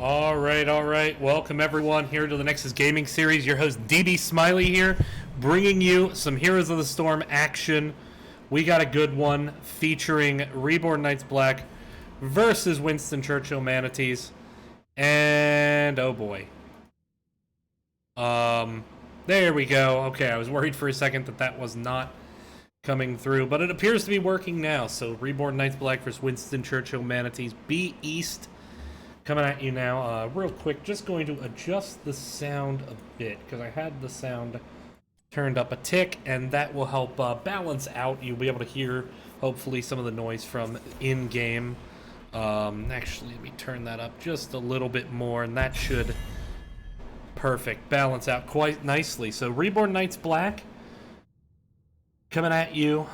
All right. Welcome everyone here to the Nexus Gaming Series. Your host DB Smiley here, bringing you some Heroes of the Storm action. We got a good one featuring Reborn Knights Black versus Winston Churchill Manatees. And oh boy. There we go. Okay, I was worried for a second that was not coming through, but it appears to be working now. So Reborn Knights Black versus Winston Churchill Manatees. B East coming at you now. Real quick, just going to adjust the sound a bit because I had the sound turned up a tick, and that will help balance out. You'll be able to hear, hopefully, some of the noise from in-game. Actually, let me turn that up just a little bit more, and that should balance out quite nicely. So Reborn Knights Black coming at you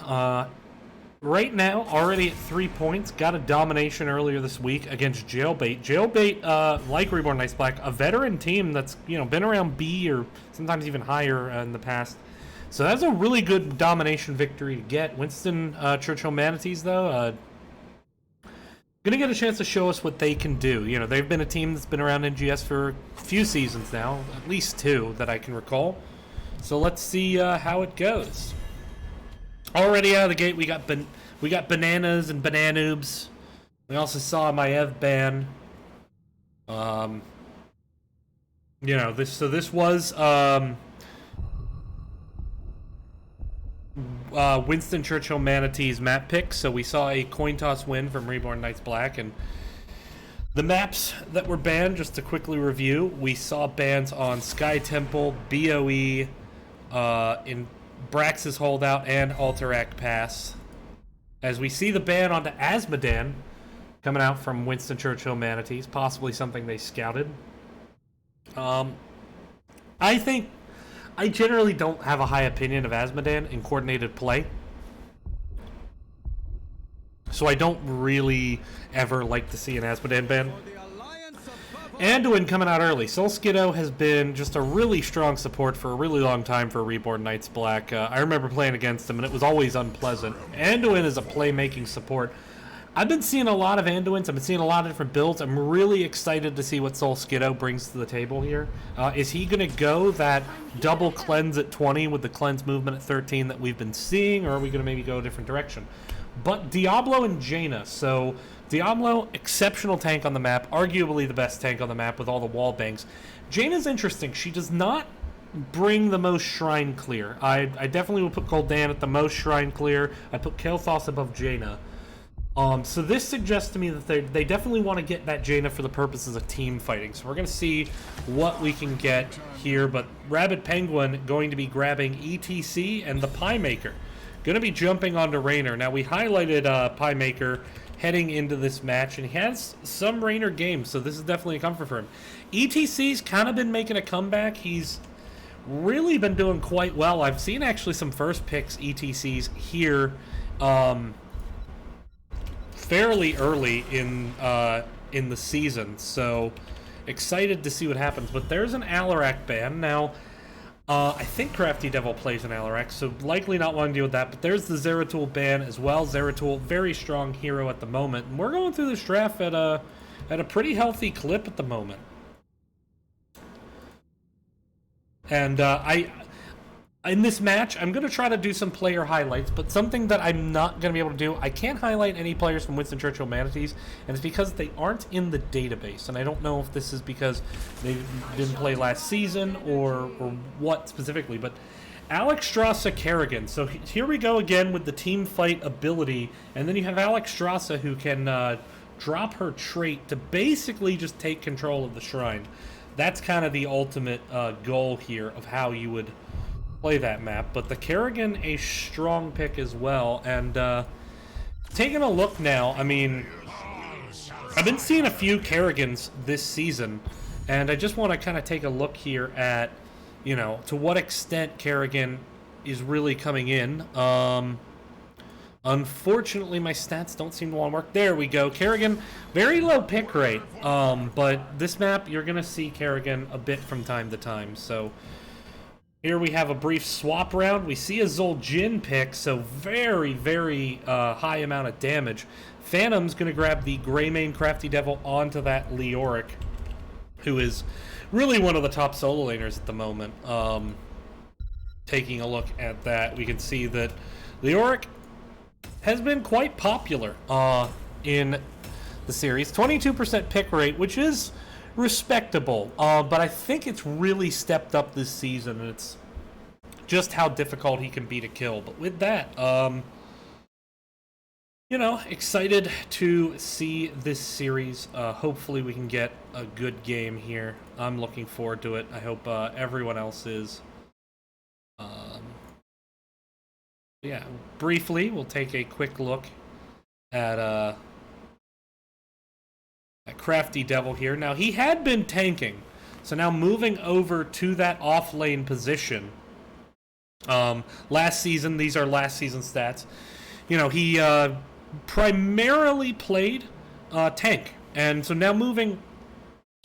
right now, already at 3 points. Got a domination earlier this week against Jailbait. Jailbait, like Reborn Knights Black, a veteran team that's been around B or sometimes even higher in the past. So that's a really good domination victory to get. Winston Churchill Manatees, though, gonna get a chance to show us what they can do. They've been a team that's been around NGS for a few seasons now, at least 2 that I can recall. So let's see how it goes. Already out of the gate, we got bananas and bananoobs. We also saw my Ev ban. This was Winston Churchill Manatees map pick. So we saw a coin toss win from Reborn Knights Black, and the maps that were banned, just to quickly review, we saw bans on Sky Temple, BOE, in Brax's Holdout, and Alterac Pass. As we see the ban onto Azmodan coming out from Winston Churchill Manatees, possibly something they scouted. I generally don't have a high opinion of Azmodan in coordinated play, so I don't really ever like to see an Azmodan ban. Anduin coming out early. Solskiddo has been just a really strong support for a really long time for Reborn Knights Black. I remember playing against him, and it was always unpleasant. Anduin is a playmaking support. I've been seeing a lot of Anduins. I've been seeing a lot of different builds. I'm really excited to see what Solskiddo brings to the table here. Is he going to go that double cleanse at 20 with the cleanse movement at 13 that we've been seeing, or are we going to maybe go a different direction? But Diablo and Jaina. So Diablo, exceptional tank on the map, arguably the best tank on the map with all the wall bangs. Jaina's interesting. She does not bring the most shrine clear. I definitely would put Gul'dan at the most shrine clear. I'd put Kael'thas above Jaina. So this suggests to me that they definitely want to get that Jaina for the purposes of team fighting. So we're going to see what we can get here. But Rabbit Penguin going to be grabbing ETC and the Pie Maker. Going to be jumping onto Raynor. Now we highlighted Pie Maker heading into this match, and he has some Raynor games, so this is definitely a comfort for him. ETC's kind of been making a comeback. He's really been doing quite well. I've seen actually some first picks ETCs here fairly early in the season, so excited to see what happens. But there's an Alarak ban. Now, I think Crafty Devil plays an Alarak, so likely not wanting to deal with that. But there's the Zeratul ban as well. Zeratul, very strong hero at the moment. And we're going through this draft at a pretty healthy clip at the moment. And in this match, I'm going to try to do some player highlights, but something that I'm not going to be able to do, I can't highlight any players from Winston Churchill Manatees, and it's because they aren't in the database. And I don't know if this is because they didn't play last season or what specifically, but Alex Strasser Kerrigan. So here we go again with the team fight ability, and then you have Alex Strasser who can drop her trait to basically just take control of the shrine. That's kind of the ultimate goal here of how you would play that map. But the Kerrigan, a strong pick as well. And taking a look now, I mean, I've been seeing a few Kerrigans this season, and I just want to kind of take a look here at, to what extent Kerrigan is really coming in. Unfortunately, my stats don't seem to want to work. There we go. Kerrigan, very low pick rate. But this map, you're going to see Kerrigan a bit from time to time. So here we have a brief swap round. We see a Zul'jin pick, so very, very high amount of damage. Phantom's going to grab the Greymane Crafty Devil onto that Leoric. who is really one of the top solo laners at the moment. Taking a look at that, we can see that Leoric has been quite popular in the series. 22% pick rate, which is respectable, but I think it's really stepped up this season, and it's just how difficult he can be to kill. But with that, you know, excited to see this series. Hopefully we can get a good game here. I'm looking forward to it. I hope everyone else is. Yeah, briefly, we'll take a quick look at Crafty Devil here. Now, he had been tanking, so now moving over to that off lane position. Last season, these are last season stats. You know, he primarily played tank, and so now moving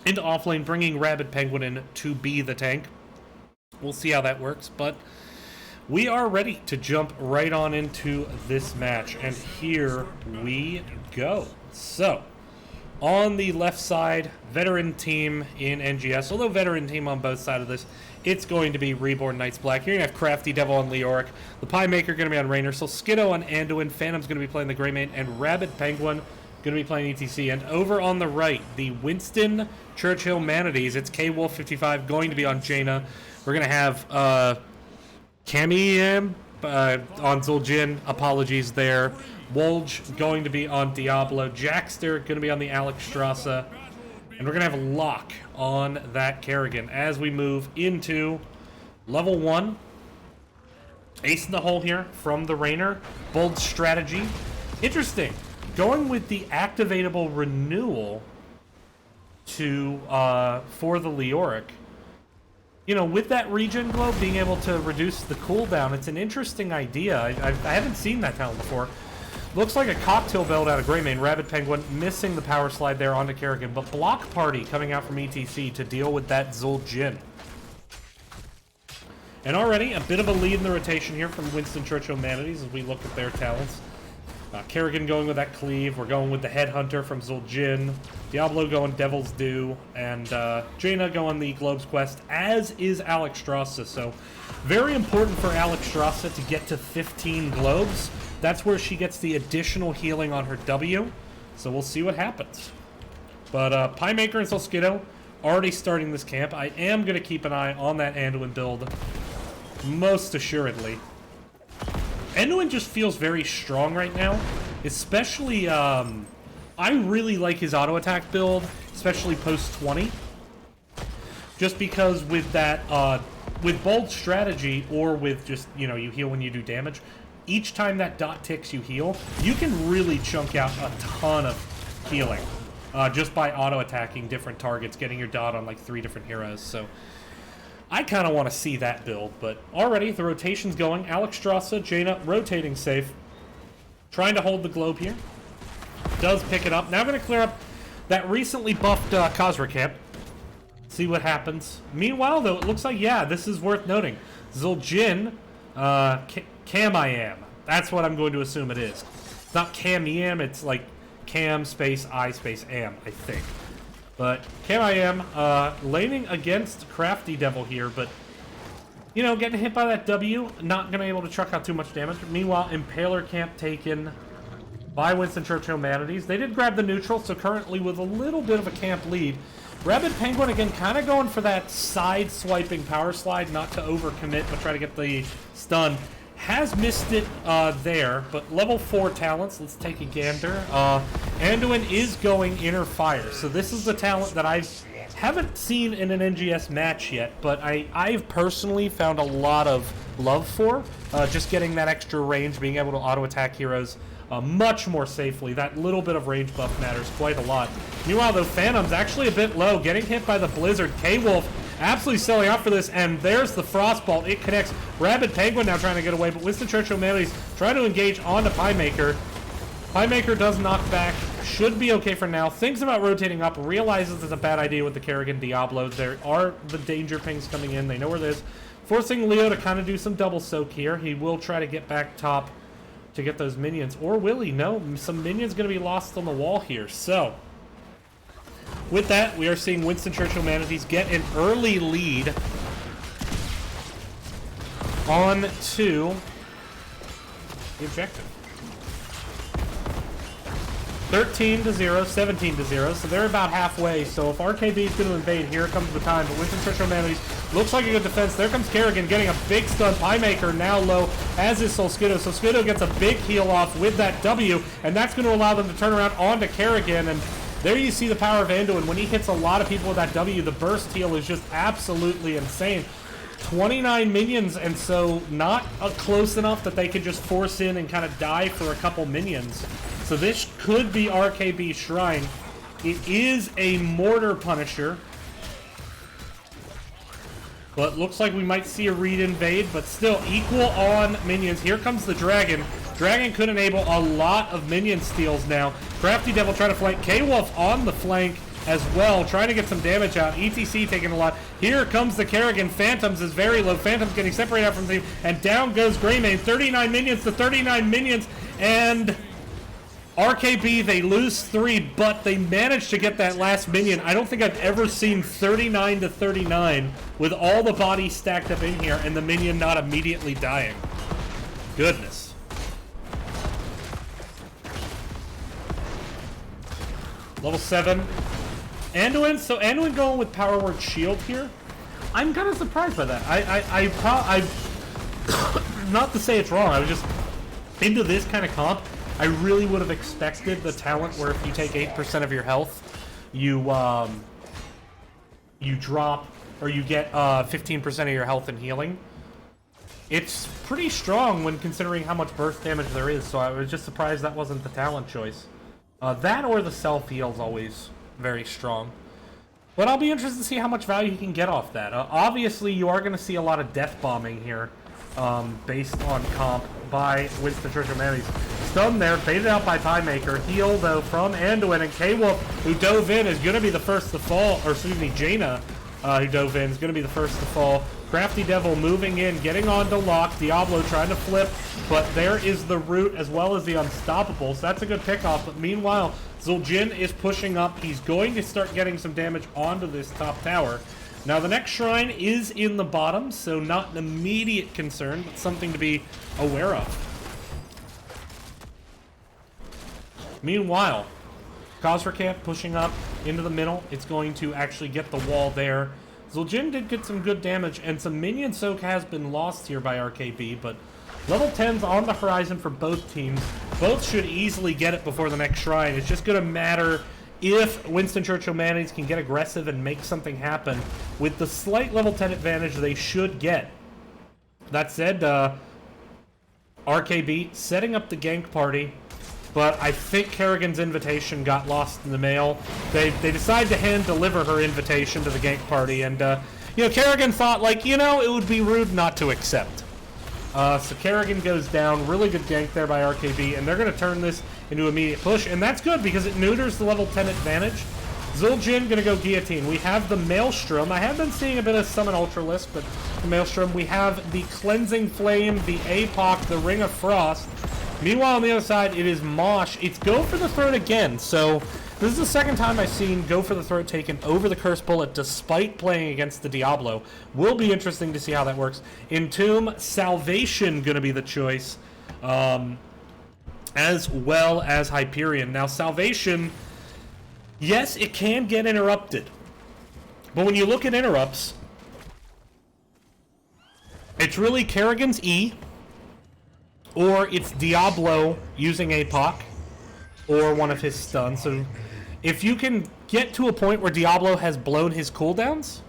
into off lane, bringing Rabid Penguin in to be the tank. We'll see how that works, but we are ready to jump right on into this match, and here we go. So, on the left side, veteran team in NGS, although veteran team on both sides of this, it's going to be Reborn Knights Black. You're going to have Crafty Devil on Leoric, the Pie Maker going to be on Raynor, so Skiddo on Anduin, Phantom's going to be playing the Greymane, and Rabid Penguin going to be playing ETC. And over on the right, the Winston, Churchill, Manatees, it's K-Wolf55 going to be on Jaina. We're going to have Cammy on Zul'jin, apologies there. Wolge going to be on Diablo. Jackster going to be on the Alexstrasza. And we're going to have Locke on that Kerrigan as we move into level 1. Ace in the hole here from the Raynor. Bold strategy. Interesting. Going with the activatable renewal to for the Leoric. You know, with that regen globe being able to reduce the cooldown, it's an interesting idea. I haven't seen that talent before. Looks like a cocktail build out of Greymane. Rabid Penguin missing the power slide there onto Kerrigan, but Block Party coming out from ETC to deal with that Zul'jin. And already a bit of a lead in the rotation here from Winston, Churchill, Manatees as we look at their talents. Kerrigan going with that cleave. We're going with the Headhunter from Zul'jin. Diablo going Devil's Due. And Jaina going the Globe's Quest, as is Alexstrasza. So very important for Alexstrasza to get to 15 Globes. That's where she gets the additional healing on her W. So we'll see what happens. But Pie Maker and Skiddo already starting this camp. I am going to keep an eye on that Anduin build, most assuredly. Anduin just feels very strong right now, especially, I really like his auto attack build, especially post 20. Just because with that, with bold strategy or with just, you know, you heal when you do damage, each time that dot ticks you heal, you can really chunk out a ton of healing. Just by auto attacking different targets, getting your dot on like 3 different heroes, so I kind of want to see that build, but already the rotation's going. Alexstrasza, Jaina rotating safe. Trying to hold the globe here. Does pick it up. Now I'm going to clear up that recently buffed Khazra camp. See what happens. Meanwhile, though, it looks like, yeah, this is worth noting. Zul'jin, Cam-I-Am. That's what I'm going to assume it is. It's not Cam-I-Am, it's like Cam space I space Am, I think. But Cam-I-Am laning against Crafty Devil here, but, you know, getting hit by that W, not going to be able to chuck out too much damage. Meanwhile, Impaler camp taken by Winston, Churchill, Manatees. They did grab the neutral, so currently with a little bit of a camp lead. Rabid Penguin, again, kind of going for that side-swiping power slide, not to overcommit, but try to get the stun. Has missed it there, but level 4 talents, let's take a gander. Anduin is going Inner Fire, so this is the talent that I haven't seen in an NGS match yet, but I've personally found a lot of love for. Just getting that extra range, being able to auto-attack heroes much more safely. That little bit of range buff matters quite a lot. Meanwhile, though, Phantom's actually a bit low, getting hit by the Blizzard. K-Wolf absolutely selling out for this, and there's the Frostbolt. It connects. Rabid Penguin now trying to get away, but Winston, Churchill, Manatees trying to engage onto Pie Maker. Pie Maker does knock back. Should be okay for now. Thinks about rotating up. Realizes it's a bad idea with the Kerrigan Diablo. There are the danger pings coming in. They know where it is. Forcing Leo to kind of do some double soak here. He will try to get back top to get those minions. Or will he? No. Some minions going to be lost on the wall here. So, with that, we are seeing Winston Churchill Manatees get an early lead on to the objective. 13-0, 17-0, so they're about halfway. So if RKB is going to invade, here comes the time. But Winston Churchill Manatees looks like a good defense. There comes Kerrigan getting a big stun. Piemaker now low, as is Solskiddo. Solskiddo gets a big heal off with that W, and that's going to allow them to turn around onto Kerrigan. And there you see the power of Anduin. When he hits a lot of people with that W, the burst heal is just absolutely insane. 29 minions, and so not close enough that they could just force in and kind of die for a couple minions. So this could be RKB Shrine. It is a Mortar Punisher. But looks like we might see a Reed invade, but still equal on minions. Here comes the Dragon. Dragon could enable a lot of minion steals now. Crafty Devil trying to flank. K-Wolf on the flank as well, trying to get some damage out. ETC taking a lot. Here comes the Kerrigan. Phantoms is very low. Phantoms getting separated out from the team, and down goes Greymane. 39 minions to 39 minions, and RKB, they lose 3, but they managed to get that last minion. I don't think I've ever seen 39 to 39 with all the bodies stacked up in here and the minion not immediately dying. Goodness. Level 7. Anduin, so Anduin going with Power Word Shield here. I'm kind of surprised by that. I not to say it's wrong, I was just into this kind of comp. I really would have expected the talent where if you take 8% of your health, you drop, or you get 15% of your health in healing. It's pretty strong when considering how much burst damage there is, so I was just surprised that wasn't the talent choice. That or the self-heal is always very strong. But I'll be interested to see how much value you can get off that. Obviously, you are going to see a lot of death bombing here, based on comp by Winston Churchill Manatees. Stun there, baited out by Piemaker. Heal, though, from Anduin, and K-Wolf, who dove in, is going to be the first to fall. Or, excuse me, Jaina, who dove in, is going to be the first to fall. Crafty Devil moving in, getting onto lock. Diablo trying to flip, but there is the root as well as the Unstoppable, so that's a good pickoff. But meanwhile, Zul'jin is pushing up. He's going to start getting some damage onto this top tower. Now, the next shrine is in the bottom, so not an immediate concern, but something to be aware of. Meanwhile, Khosrou pushing up into the middle. It's going to actually get the wall there. Zul'jin did get some good damage, and some minion soak has been lost here by RKB, but level 10's on the horizon for both teams. Both should easily get it before the next shrine. It's just going to matter if Winston Churchill Manatees can get aggressive and make something happen. With the slight level 10 advantage they should get. That said, RKB setting up the gank party, but I think Kerrigan's invitation got lost in the mail. They decided to hand-deliver her invitation to the gank party, and, Kerrigan thought, it would be rude not to accept. So Kerrigan goes down. Really good gank there by RKB, and they're going to turn this into immediate push, and that's good because it neuters the level 10 advantage. Zul'jin going to go Guillotine. We have the Maelstrom. I have been seeing a bit of Summon Ultralisk, but the Maelstrom. We have the Cleansing Flame, the APOC, the Ring of Frost. Meanwhile, on the other side, it is Mosh. It's Go for the Throat again, so this is the second time I've seen Go for the Throat taken over the Curse Bullet despite playing against the Diablo. Will be interesting to see how that works. Entomb, Salvation going to be the choice, as well as Hyperion. Now, Salvation, yes, it can get interrupted, but when you look at interrupts, it's really Kerrigan's E, or it's Diablo using APOC, or one of his stuns. So if you can get to a point where Diablo has blown his cooldowns,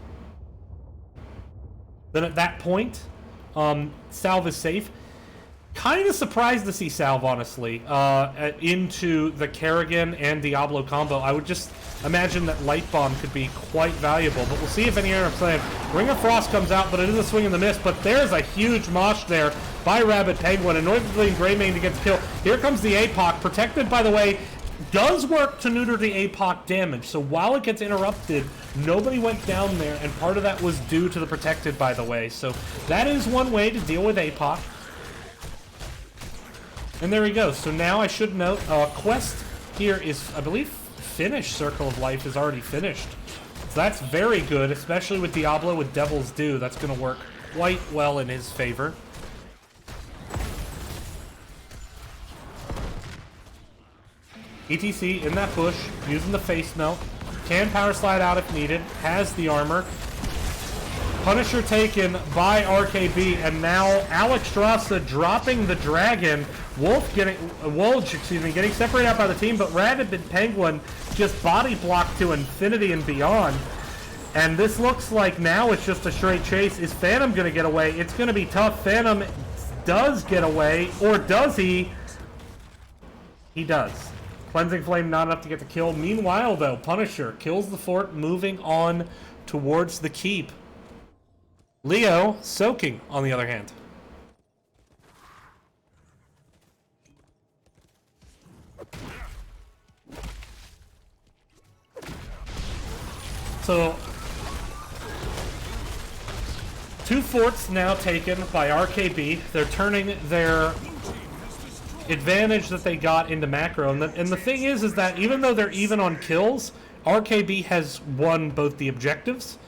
then at that point, Salve is safe. Kind of surprised to see Salve, honestly, into the Kerrigan and Diablo combo. I would just imagine that Light Bomb could be quite valuable, but we'll see if any interrupts land. Ring of Frost comes out, but it is a swing and the miss, but there's a huge mosh there by Rabbit Penguin, and Noisily Greymane to get the kill. Here comes the APOC, protected, by the way, does work to neuter the APOC damage, so while it gets interrupted, nobody went down there, and part of that was due to the protected, by the way, so that is one way to deal with APOC. And there we go. So now I should note, quest here is, I believe, finish Circle of Life is already finished. So that's very good, especially with Diablo with Devil's Due. That's going to work quite well in his favor. ETC in that bush, using the face melt. Can power slide out if needed. Has the armor. Punisher taken by RKB, and now Alex Strasza dropping the dragon. Wolf getting getting separated out by the team, but Rabid Penguin just body blocked to infinity and beyond. And this looks like now it's just a straight chase. Is Phantom going to get away? It's going to be tough. Phantom does get away, or does he? He does. Cleansing Flame not enough to get the kill. Meanwhile, though, Punisher kills the fort, moving on towards the keep. Leo soaking, on the other hand. So, 2 forts now taken by RKB. They're turning their advantage that they got into macro. And the thing is that even though they're even on kills, RKB has won both the objectives,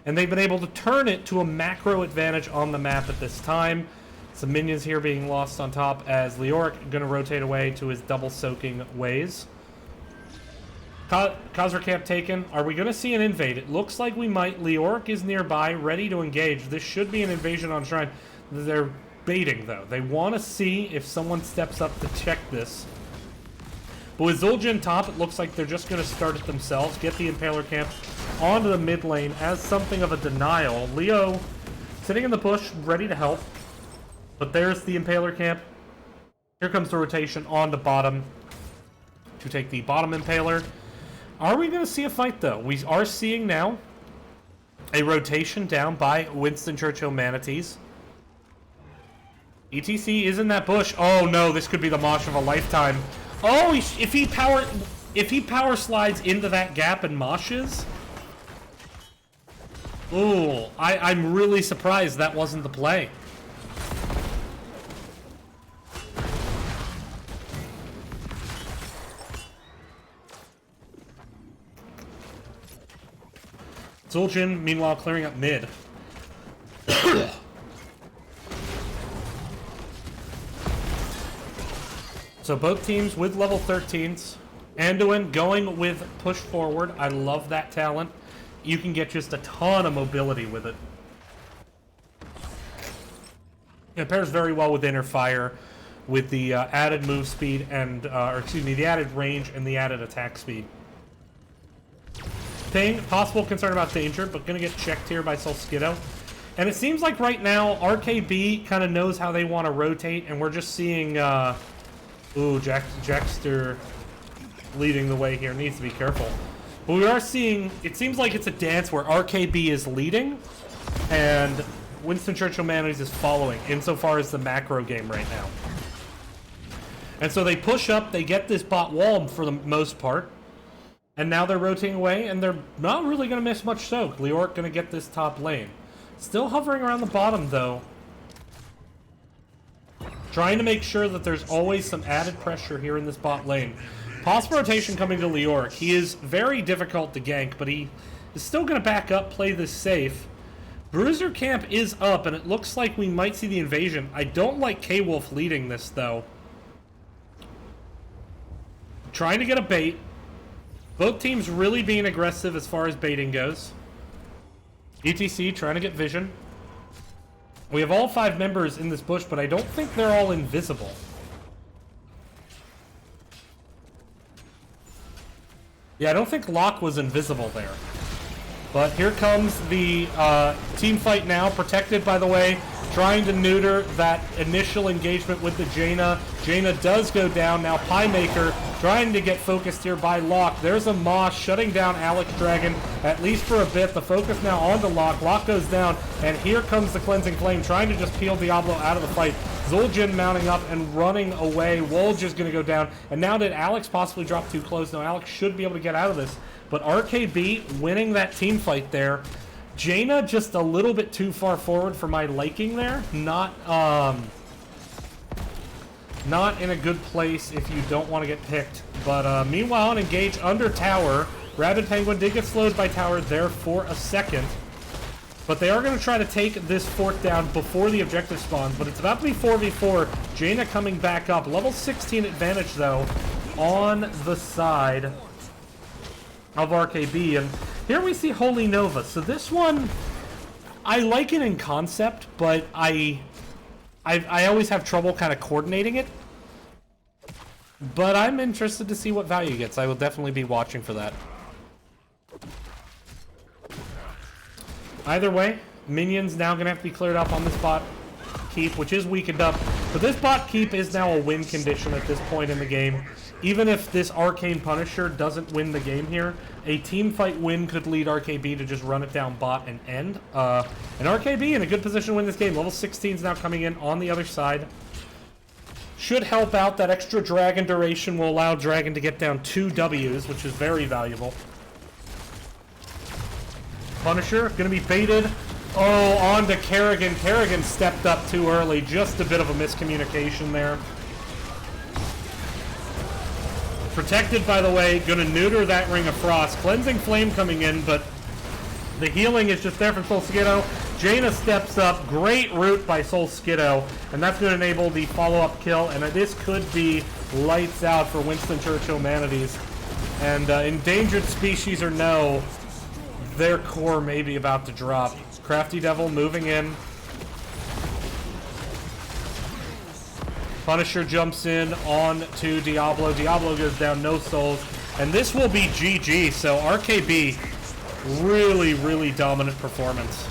and they've been able to turn it to a macro advantage on the map at this time. Some minions here being lost on top as Leoric going to rotate away to his double soaking ways. Khazra camp taken. Are we going to see an invade? It looks like we might. Leoric is nearby, ready to engage. This should be an invasion on Shrine. They're baiting, though. They want to see if someone steps up to check this. But with Zul'jin top, it looks like they're just going to start it themselves, get the Impaler camp onto the mid lane as something of a denial. Leo sitting in the bush, ready to help. But there's the Impaler camp. Here comes the rotation on the bottom to take the bottom Impaler. Are we going to see a fight, though? We are seeing now a rotation down by Winston, Churchill, Manatees. ETC is in that bush. Oh no, this could be the mosh of a lifetime. Oh, if he power slides into that gap and moshes. Ooh, I'm really surprised that wasn't the play. Zul'jin, meanwhile, clearing up mid. So both teams with level 13s. Anduin going with push forward. I love that talent. You can get just a ton of mobility with it. It pairs very well with Inner Fire, with the added move speed and, the added range and the added attack speed. Ping, possible concern about danger, but gonna get checked here by Solskiddo. And it seems like right now, RKB kind of knows how they want to rotate, and we're just seeing, Jackster leading the way here. Needs to be careful. But we are seeing, it seems like it's a dance where RKB is leading, and Winston Churchill Manatees is following, insofar as the macro game right now. And so they push up, they get this bot wall for the most part, and now they're rotating away, and they're not really going to miss much soak. Leoric going to get this top lane. Still hovering around the bottom, though. Trying to make sure that there's always some added pressure here in this bot lane. Possible rotation coming to Leoric. He is very difficult to gank, but he is still going to back up, play this safe. Bruiser camp is up, and it looks like we might see the invasion. I don't like K-Wolf leading this, though. Trying to get a bait. Both teams really being aggressive as far as baiting goes. ETC trying to get vision. We have all 5 members in this bush, but I don't think they're all invisible. Yeah, I don't think Locke was invisible there. But here comes the team fight now, protected, by the way, trying to neuter that initial engagement with the Jaina. Jaina does go down. Now Piemaker trying to get focused here by Locke. There's a Mosh shutting down Alex Dragon, at least for a bit. The focus now onto Locke. Locke goes down, and here comes the Cleansing Flame, trying to just peel Diablo out of the fight. Zul'jin mounting up and running away. Wolj is going to go down. And now did Alex possibly drop too close? No, Alex should be able to get out of this. But RKB winning that team fight there. Jaina just a little bit too far forward for my liking there. Not in a good place if you don't want to get picked But meanwhile, an engage under tower. Rabid Penguin did get slowed by tower there for a second. But they are going to try to take this fort down before the objective spawns. But it's about to be 4v4. Jaina coming back up. Level 16 advantage, though, on the side of RKB. And here we see Holy Nova. So this one, I like it in concept, but I always have trouble kind of coordinating it. But I'm interested to see what value gets. I will definitely be watching for that. Either way, minions now going to have to be cleared up on this bot keep, which is weakened up. But this bot keep is now a win condition at this point in the game. Even if this Arcane Punisher doesn't win the game here, a team fight win could lead RKB to just run it down bot and end. And RKB in a good position to win this game. Level 16 is now coming in on the other side. Should help out. That extra Dragon duration will allow Dragon to get down 2 Ws, which is very valuable. Punisher going to be baited. Oh, on to Kerrigan. Kerrigan stepped up too early. Just a bit of a miscommunication there. Protected, by the way. Going to neuter that Ring of Frost. Cleansing Flame coming in, but the healing is just there from Soul Skiddo. Jaina steps up. Great route by Soul Skiddo. And that's going to enable the follow-up kill. And this could be lights out for Winston Churchill Manatees. And endangered species or no, their core may be about to drop. Crafty Devil moving in. Punisher jumps in on to Diablo. Diablo goes down, no souls. And this will be GG. So RKB, really, really dominant performance.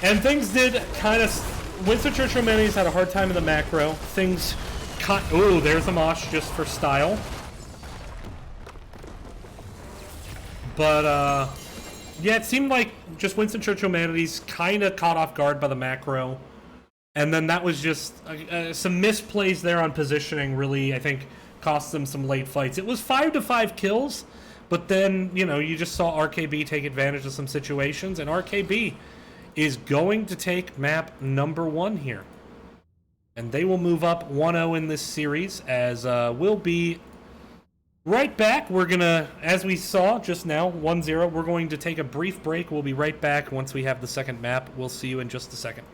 And things did kind of... Winston Churchill Manatees had a hard time in the macro. Things cut... Ooh, there's a mosh just for style. But, yeah, it seemed like just Winston Churchill Manatees kind of caught off guard by the macro. And then that was just some misplays there on positioning really, I think, cost them some late fights. It was 5-5 kills, but then, you know, you just saw RKB take advantage of some situations, and RKB is going to take map number 1 here. And they will move up 1-0 in this series, as we'll be right back. We're going to, as we saw just now, 1-0, we're going to take a brief break. We'll be right back once we have the second map. We'll see you in just a second.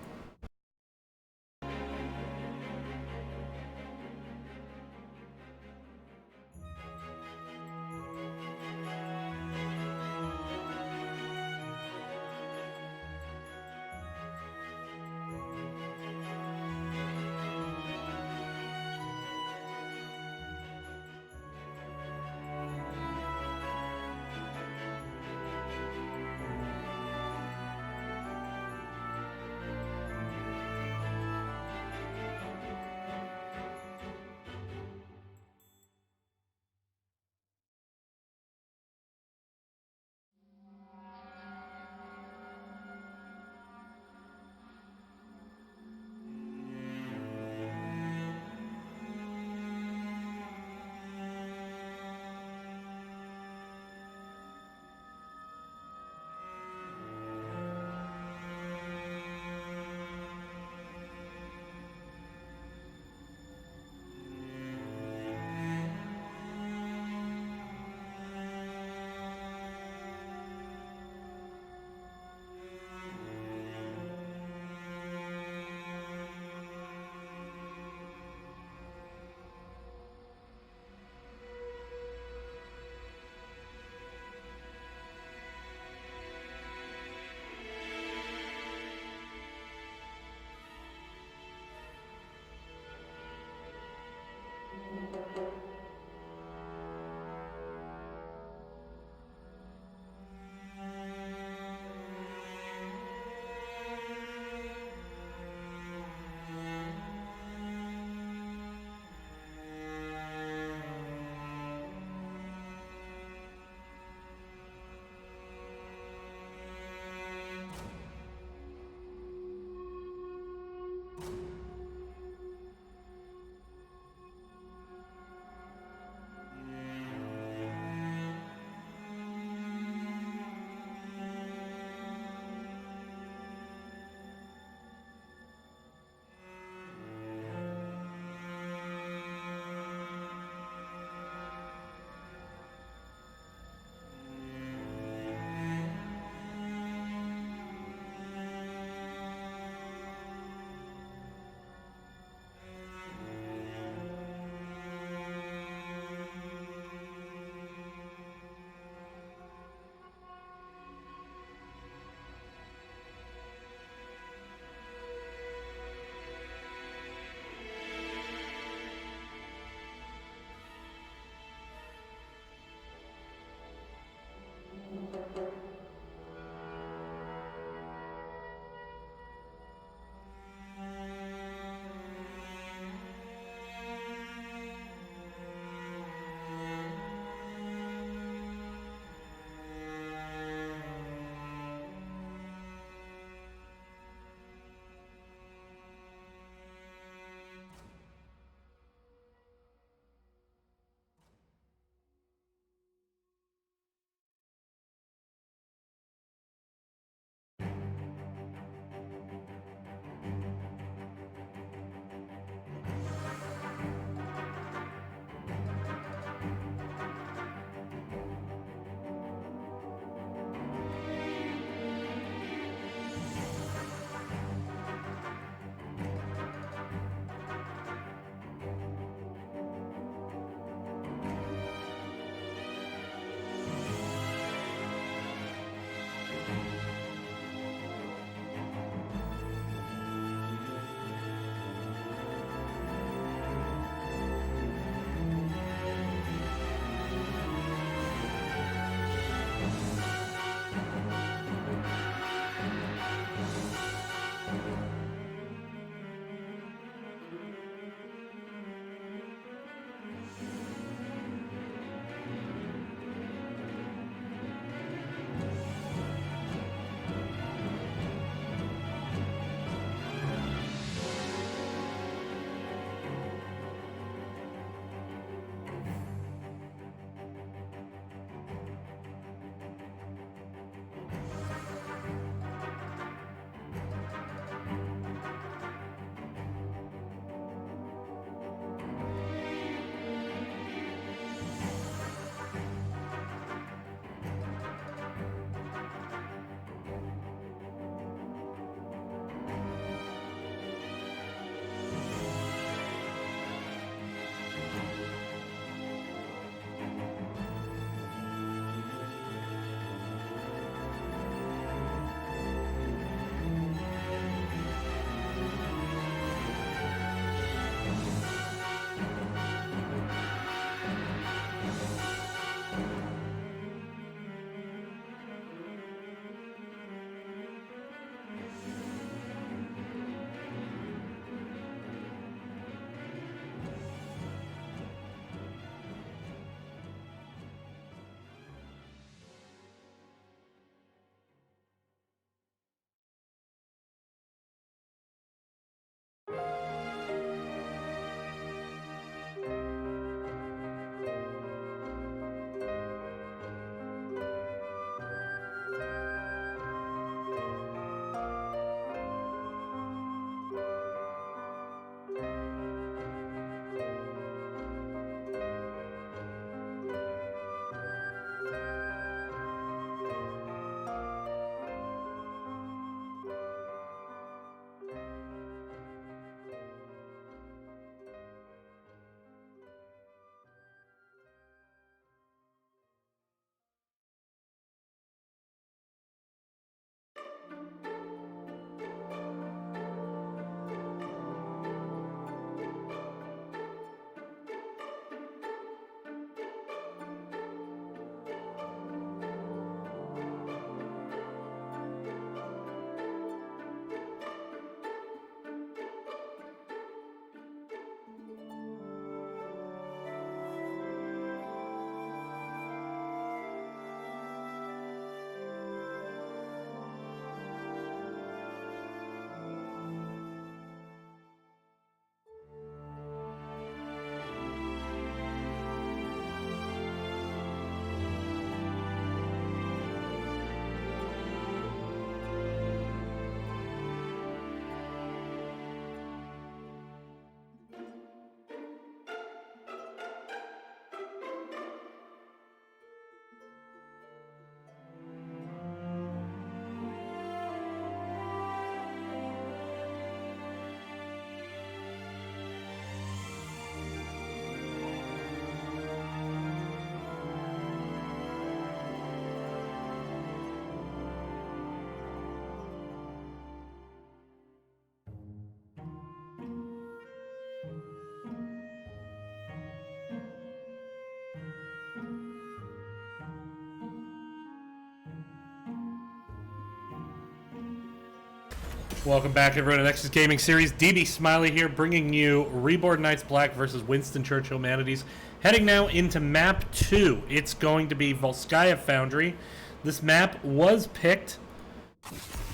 Welcome back, everyone, to Nexus Gaming Series. DB Smiley here, bringing you Reborn Knights Black versus Winston Churchill Manatees. Heading now into Map 2. It's going to be Volskaya Foundry. This map was picked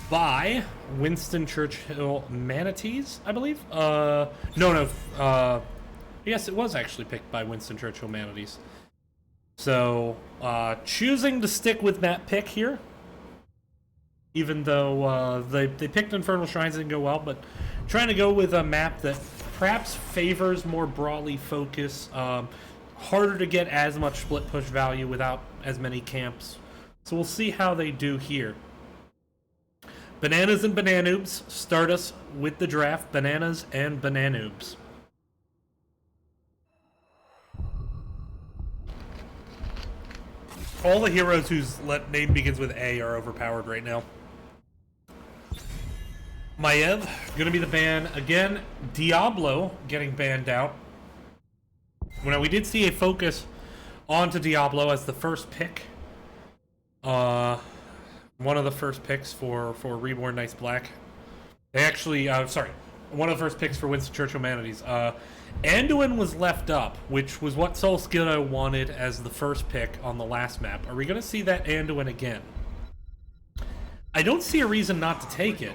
by Winston Churchill Manatees, I believe. Yes, it was actually picked by Winston Churchill Manatees. So, choosing to stick with that pick here. Even though they picked Infernal Shrines, didn't go well, but trying to go with a map that perhaps favors more broadly focus, harder to get as much split push value without as many camps. So we'll see how they do here. Bananas and Bananoobs start us with the draft. Bananas and Bananoobs. All the heroes whose name begins with A are overpowered right now. Maiev, going to be the ban. Again, Diablo getting banned out. Well, now, we did see a focus onto Diablo as the first pick. One of the first picks for Reborn Knights Black. They actually, one of the first picks for Winston Churchill Manatees. Anduin was left up, which was what Solskjaer wanted as the first pick on the last map. Are we going to see that Anduin again? I don't see a reason not to take it,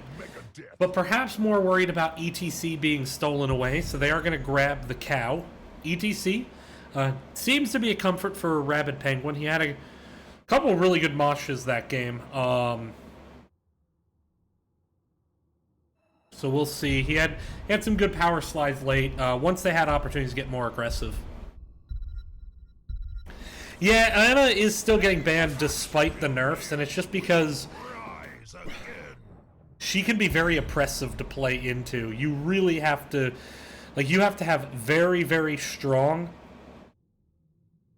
but perhaps more worried about ETC being stolen away, so they are going to grab the cow. ETC seems to be a comfort for Rabid Penguin. He had a couple of really good moshes that game. So we'll see. He had some good power slides late. Once they had opportunities to get more aggressive. Yeah, Anna is still getting banned despite the nerfs, and it's just because she can be very oppressive to play into. You really have to, you have to have very, very strong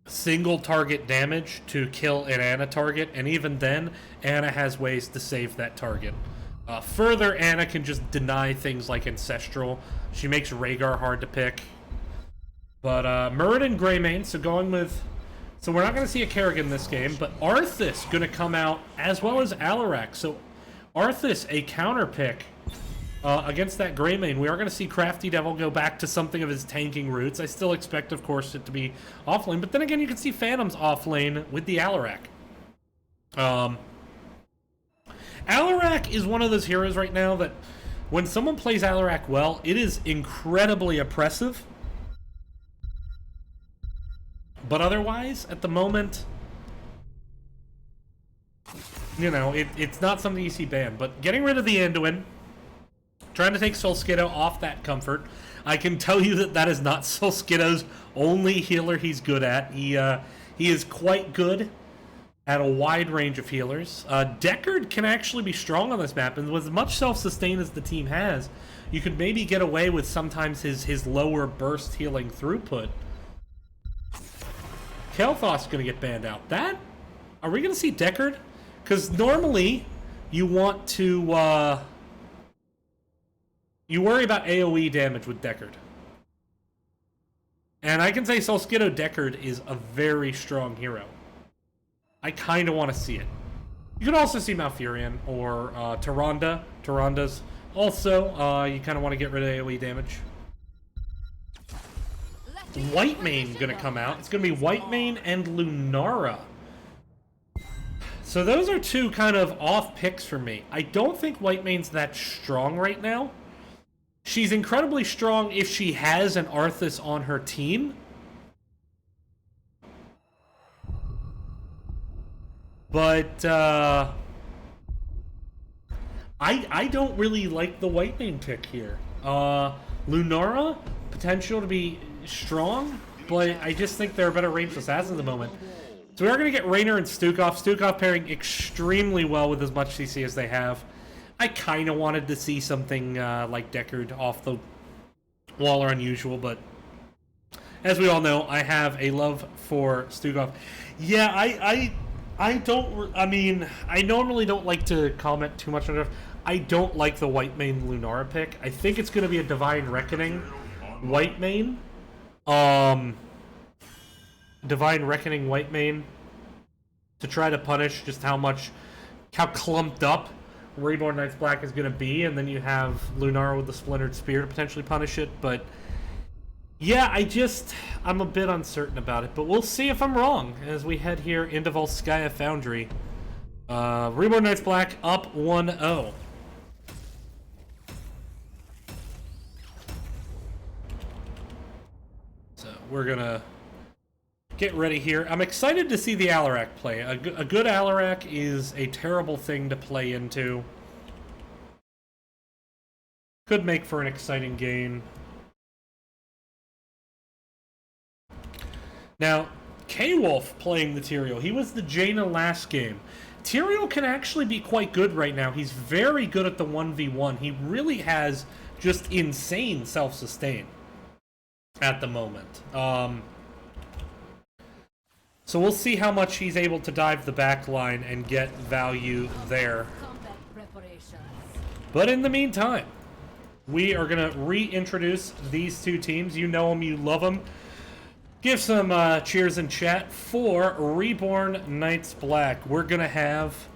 single target damage to kill an Anna target, and even then, Anna has ways to save that target. Further, Anna can just deny things like Ancestral. She makes Rhaegar hard to pick. But Muradin Greymane, so going with... So we're not going to see a Kerrigan this game, but Arthas going to come out, as well as Alarak. So Arthas, a counter pick against that Greymane. We are going to see Crafty Devil go back to something of his tanking roots. I still expect, of course, it to be offlane. But then again, you can see Phantoms offlane with the Alarak. Alarak is one of those heroes right now that when someone plays Alarak well, it is incredibly oppressive. But otherwise, at the moment, you know, it's not something you see banned. But getting rid of the Anduin, trying to take Solskjaer off that comfort. I can tell you that is not Solskjaer's only healer he's good at. He is quite good at a wide range of healers. Deckard can actually be strong on this map, and with as much self-sustain as the team has, you could maybe get away with sometimes his lower burst healing throughput. Kael'thas's going to get banned out. Are we going to see Deckard? Because normally, you want to, you worry about AoE damage with Deckard. And I can say Solskjaer Deckard is a very strong hero. I kind of want to see it. You could also see Malfurion or Tyrande. Tyrande's also, you kind of want to get rid of AoE damage. Whitemane going to come out. It's going to be Whitemane and Lunara. So those are two kind of off picks for me. I don't think Whitemane's that strong right now. She's incredibly strong if she has an Arthas on her team. But I don't really like the Whitemane pick here. Lunara, potential to be strong, but I just think they're a better ranged assassin at the moment. So we are going to get Raynor and Stukov. Stukov pairing extremely well with as much CC as they have. I kind of wanted to see something like Deckard off the wall or unusual, but as we all know, I have a love for Stukov. Yeah, I normally don't like to comment too much on it. I don't like the Whitemane Lunara pick. I think it's going to be a Divine Reckoning Whitemane. Divine Reckoning Whitemane to try to punish just how clumped up Reborn Knights Black is going to be, and then you have Lunara with the Splintered Spear to potentially punish it, but yeah, I'm a bit uncertain about it, but we'll see if I'm wrong as we head here into Volskaya Foundry. Reborn Knights Black up 1-0. So we're going to get ready here. I'm excited to see the Alarak play. A good Alarak is a terrible thing to play into. Could make for an exciting game. Now, K-Wolf playing the Tyrael. He was the Jaina last game. Tyrael can actually be quite good right now. He's very good at the 1v1. He really has just insane self-sustain at the moment. So we'll see how much he's able to dive the back line and get value there. But in the meantime, we are going to reintroduce these two teams. You know them, you love them. Give some cheers in chat for Reborn Knights Black. We're going to have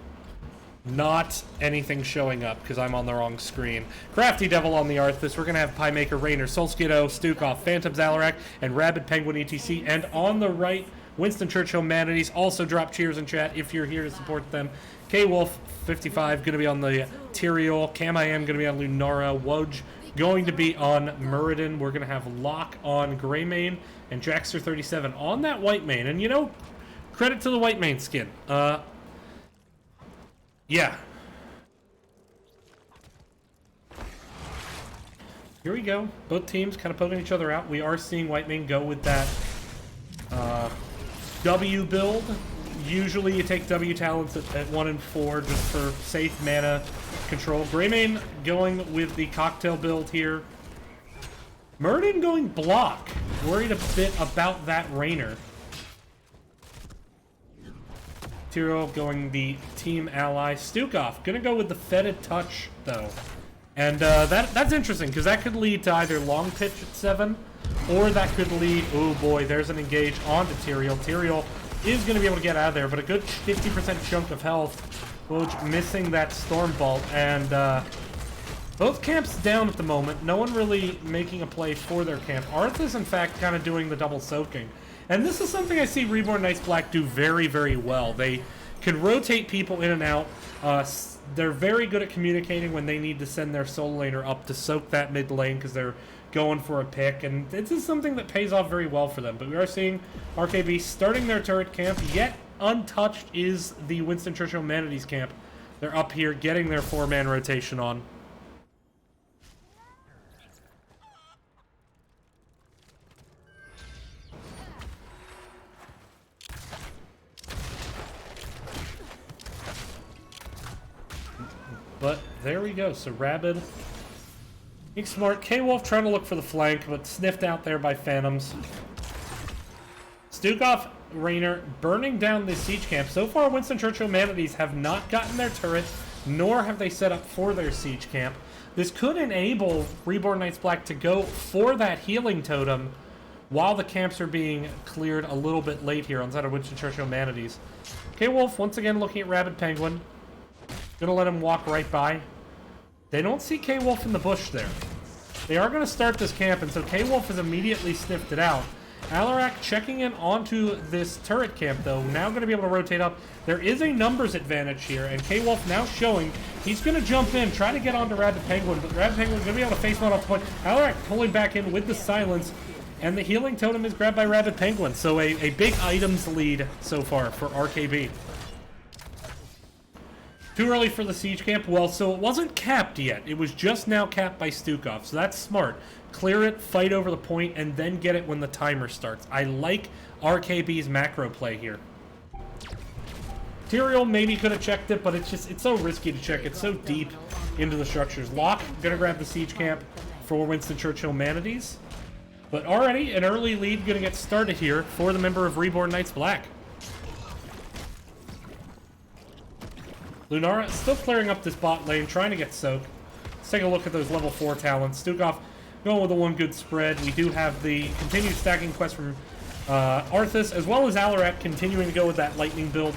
not anything showing up because I'm on the wrong screen. Crafty Devil on the Arthas. We're going to have Pie Maker, Rainer, Solskiddo, Stukov, Phantoms, Alarak, and Rabid Penguin ETC. And on the right, Winston, Churchill, Manatees. Also drop cheers in chat if you're here to support them. K-Wolf, 55, going to be on the Tyrael. Cam I Am going to be on Lunara. Woj going to be on Muradin. We're going to have Locke on Greymane. And Jackster 37 on that white mane. And, you know, credit to the white mane skin. Yeah. Here we go. Both teams kind of poking each other out. We are seeing white mane go with that W build. Usually you take W talents at 1 and 4 just for safe mana control. Greymane going with the cocktail build here. Muradin going block. Worried a bit about that Rainer. Tyrael going the team ally. Stukov gonna go with the Fetid Touch though. And that's interesting because that could lead to either long pitch at 7 or that could lead, oh boy, there's an engage onto Tyrael. Tyrael is going to be able to get out of there, but a good 50% chunk of health. Woj missing that Storm Bolt, and both camps down at the moment. No one really making a play for their camp. Arth is, in fact, kind of doing the double soaking. And this is something I see Reborn Knights Black do very, very well. They can rotate people in and out. They're very good at communicating when they need to send their solo laner up to soak that mid lane because they're going for a pick, and this is something that pays off very well for them. But we are seeing RKB starting their turret camp. Yet untouched is the Winston Churchill Manatees camp. They're up here getting their 4-man rotation on. But there we go. So Rabid being smart. K-Wolf trying to look for the flank, but sniffed out there by Phantoms. Stukov, Rainer burning down the siege camp. So far, Winston Churchill Manatees have not gotten their turret, nor have they set up for their siege camp. This could enable Reborn Knights Black to go for that healing totem while the camps are being cleared a little bit late here on the side of Winston Churchill Manatees. K-Wolf once again looking at Rabid Penguin. Gonna let him walk right by. They don't see K-Wolf in the bush there. They are going to start this camp, and so K-Wolf has immediately sniffed it out. Alarak checking in onto this turret camp, though. Now going to be able to rotate up. There is a numbers advantage here, and K-Wolf now showing he's going to jump in, try to get onto Rabid Penguin, but Rabid Penguin is going to be able to face one off the point. Alarak pulling back in with the silence, and the healing totem is grabbed by Rabid Penguin. So a big items lead so far for RKB. Too early for the siege camp? Well, so it wasn't capped yet. It was just now capped by Stukov, so that's smart. Clear it, fight over the point, and then get it when the timer starts. I like RKB's macro play here. Tyrael maybe could have checked it, but it's so risky to check. It's so deep into the structures. Locke gonna grab the siege camp for Winston Churchill Manatees. But already an early lead gonna get started here for the member of Reborn Knights Black. Lunara still clearing up this bot lane, trying to get soaked. Let's take a look at those level 4 talents. Stukov going with the one good spread. We do have the continued stacking quest from Arthas, as well as Alarak continuing to go with that lightning build.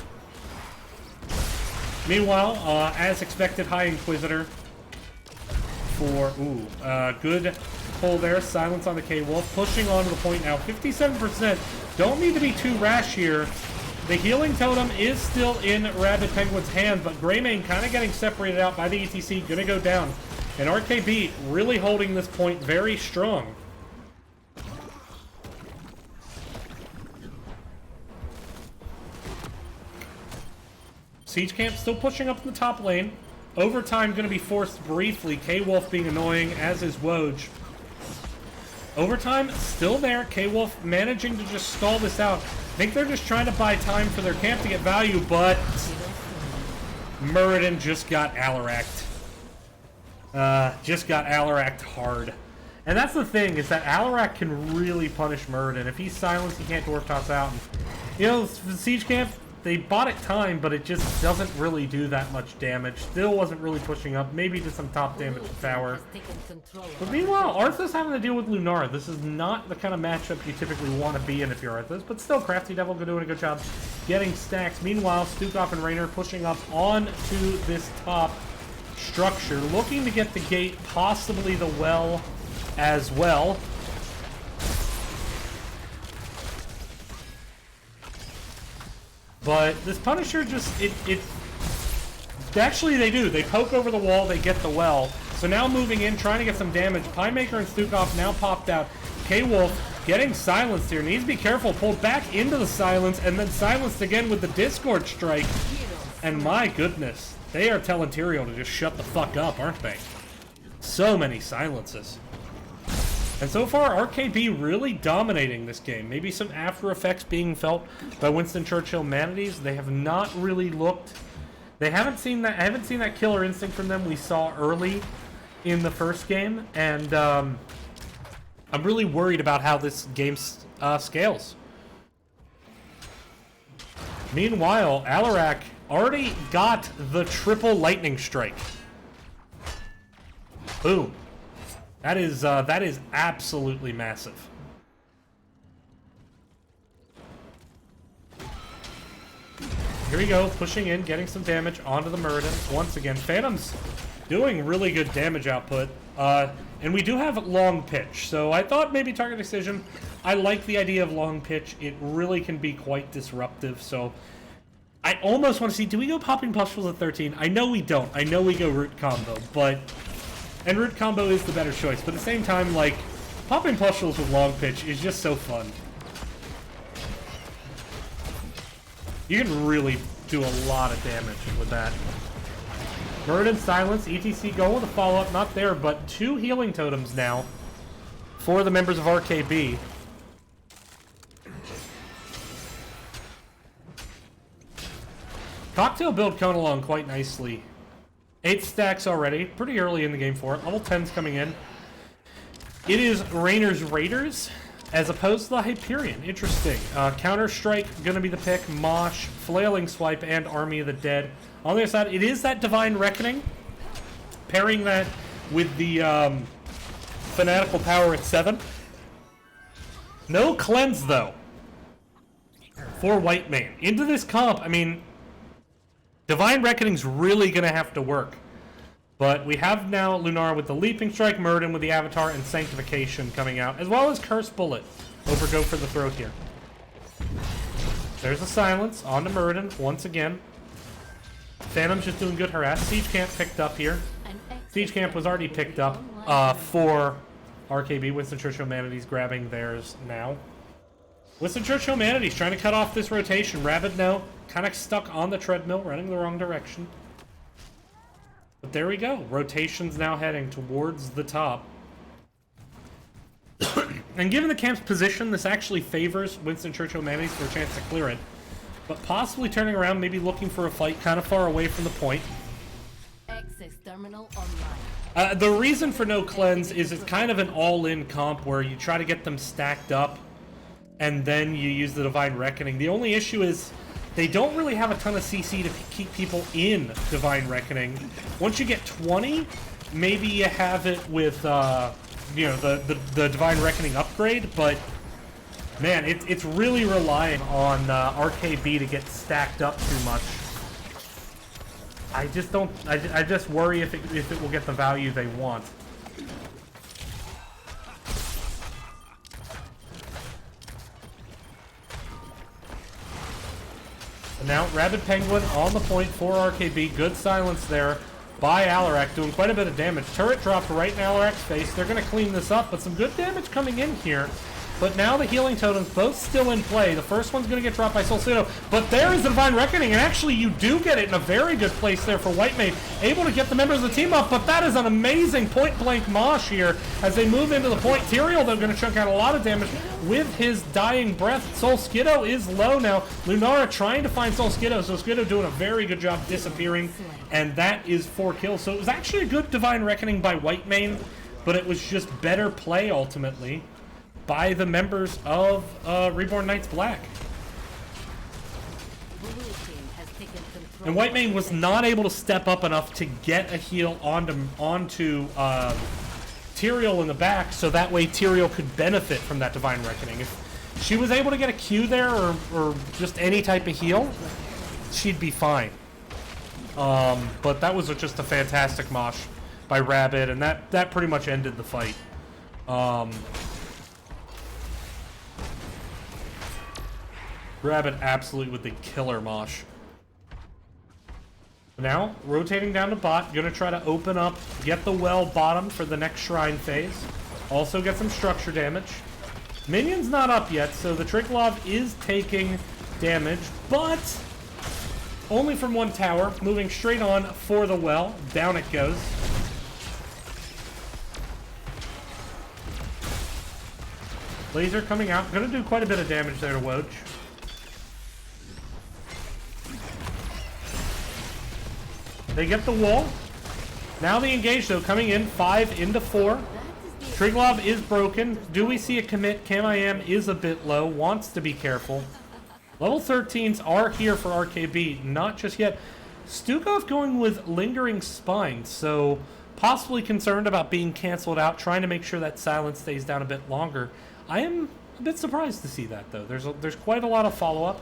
Meanwhile, as expected, High Inquisitor for, good pull there. Silence on the K-Wolf, pushing on to the point now. 57%. Don't need to be too rash here. The healing totem is still in Rabid Penguin's hand, but Greymane kind of getting separated out by the ETC, gonna go down. And RKB really holding this point very strong. Siege Camp still pushing up in the top lane. Overtime going to be forced briefly. K-Wolf being annoying, as is Woj. Overtime still there. K-Wolf managing to just stall this out. I think they're just trying to buy time for their camp to get value, but Muradin just got Alarak'd. Just got Alarak'd hard. And that's the thing, is that Alarak can really punish Muradin. If he's silenced, he can't Dwarf Toss out. And, you know, Siege Camp, they bought it time, but it just doesn't really do that much damage. Still wasn't really pushing up. Maybe did some top damage to tower. But meanwhile, Arthas having to deal with Lunar. This is not the kind of matchup you typically want to be in if you're Arthas. But still, Crafty Devil doing a good job getting stacks. Meanwhile, Stukov and Raynor pushing up onto this top structure. Looking to get the gate, possibly the well as well. But this Punisher just, actually they do. They poke over the wall, they get the well. So now moving in, trying to get some damage. Pinemaker and Stukov now popped out. K-Wolf getting silenced here. Needs to be careful. Pulled back into the silence and then silenced again with the Discord Strike. And my goodness, they are telling Tyrael to just shut the fuck up, aren't they? So many silences. And so far, RKB really dominating this game. Maybe some after effects being felt by Winston, Churchill, Manatees. They have not really looked. They haven't seen that. I haven't seen that killer instinct from them we saw early in the first game, and I'm really worried about how this game scales. Meanwhile, Alarak already got the triple lightning strike. Boom. That is absolutely massive. Here we go, pushing in, getting some damage onto the Muradin. Once again, Phantom's doing really good damage output. And we do have long pitch, so I thought maybe target decision. I like the idea of long pitch. It really can be quite disruptive, so I almost want to see, do we go popping pustules at 13? I know we don't. I know we go root combo, but... And root combo is the better choice, but at the same time, like, popping pustules with long pitch is just so fun. You can really do a lot of damage with that. Muradin silence, ETC going with a follow-up, not there, but 2 healing totems now for the members of RKB. Cocktail build coming along quite nicely. 8 stacks already, pretty early in the game for it. Level 10's coming in. It is Raynor's Raiders as opposed to the Hyperion. Interesting. Counter-Strike going to be the pick. Mosh, Flailing Swipe, and Army of the Dead. On the other side, it is that Divine Reckoning. Pairing that with the Fanatical Power at 7. No Cleanse, though, for Whitemane. Into this comp, I mean... Divine Reckoning's really going to have to work. But we have now Lunar with the Leaping Strike, Muradin with the Avatar, and Sanctification coming out, as well as Curse Bullet. Go for the throat here. There's a silence on to Muradin once again. Phantom's just doing good harass. Siege Camp picked up here. Siege Camp was already picked up for RKB. Winston Churchill Manatees grabbing theirs now. Winston Churchill Manatees trying to cut off this rotation. Rabid, no. Kind of stuck on the treadmill, running the wrong direction. But there we go. Rotation's now heading towards the top. And given the camp's position, this actually favors Winston Churchill Manatees for a chance to clear it. But possibly turning around, maybe looking for a fight kind of far away from the point. Access terminal online. The reason for no cleanse is it's kind of an all-in comp where you try to get them stacked up and then you use the Divine Reckoning. The only issue is they don't really have a ton of CC to keep people in Divine Reckoning. Once you get 20, maybe you have it with, you know, the Divine Reckoning upgrade, but man, it's really relying on RKB to get stacked up too much. I just don't. I just worry if it will get the value they want. And now Rabid Penguin on the point for RKB. Good silence there by Alarak, doing quite a bit of damage. Turret dropped right in Alarak's face. They're going to clean this up, but some good damage coming in here. But now the healing totems both still in play. The first one's going to get dropped by Solcito, but there is the Divine Reckoning, and actually you do get it in a very good place there for Whitemane, able to get the members of the team up, but that is an amazing point-blank mosh here as they move into the point. Tyrael, though, going to chunk out a lot of damage with his dying breath. Solskiddo is low now. Lunara trying to find Solskiddo. Solskiddo doing a very good job disappearing, and that is 4 kills. So it was actually a good Divine Reckoning by Whitemane, but it was just better play ultimately by the members of Reborn Knights Black. And Whitemane was not able to step up enough to get a heal onto Tyrael in the back, so that way Tyrael could benefit from that Divine Reckoning. If she was able to get a Q there or just any type of heal, she'd be fine. But that was just a fantastic mosh by Rabid, and that pretty much ended the fight. Rabid absolutely with the killer mosh. Now, rotating down to bot, gonna try to open up, get the well bottom for the next shrine phase. Also get some structure damage. Minion's not up yet, so the Triglav is taking damage, but only from one tower, moving straight on for the well. Down it goes. Laser coming out, gonna do quite a bit of damage there to Woj. They get the wall. Now the engage, though, coming in 5 into 4. Triglav is broken. Do we see a commit? Cam-I-Am is a bit low. Wants to be careful. Level 13s are here for RKB. Not just yet. Stukov going with Lingering Spine. So possibly concerned about being canceled out. Trying to make sure that silence stays down a bit longer. I am a bit surprised to see that, though. There's quite a lot of follow-up.